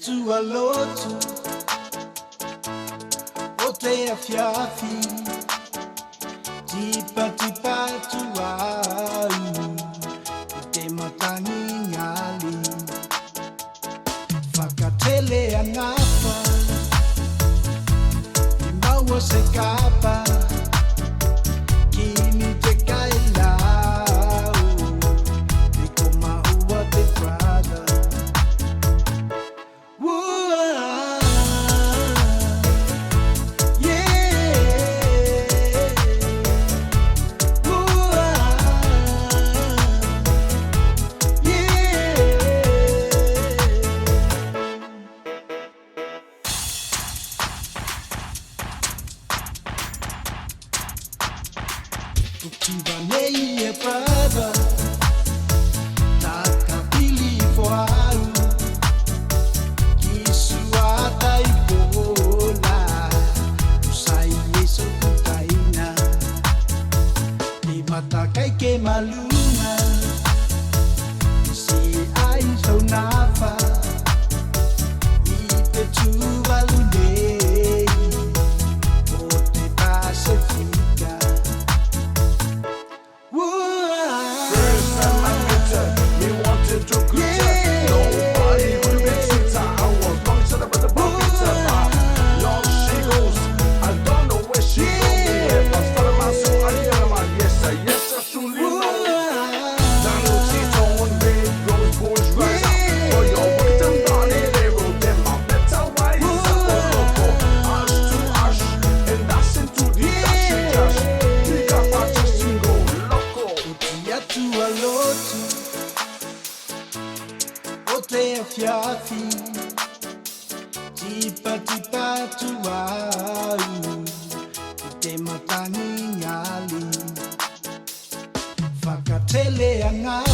Tu aloto o te afiafi tipa tu au te matangi ngali whakatele anapa I maua se kapa kini te kailau I ko maua te prada Nei e Prada nakabili voaru kisuata ipola usai yeso kutaina Ni mata kai ke maluna si ai so nafa I te tuvalu o te Pacifica te afiafi tipa tu au te matangi ngali whakatele anga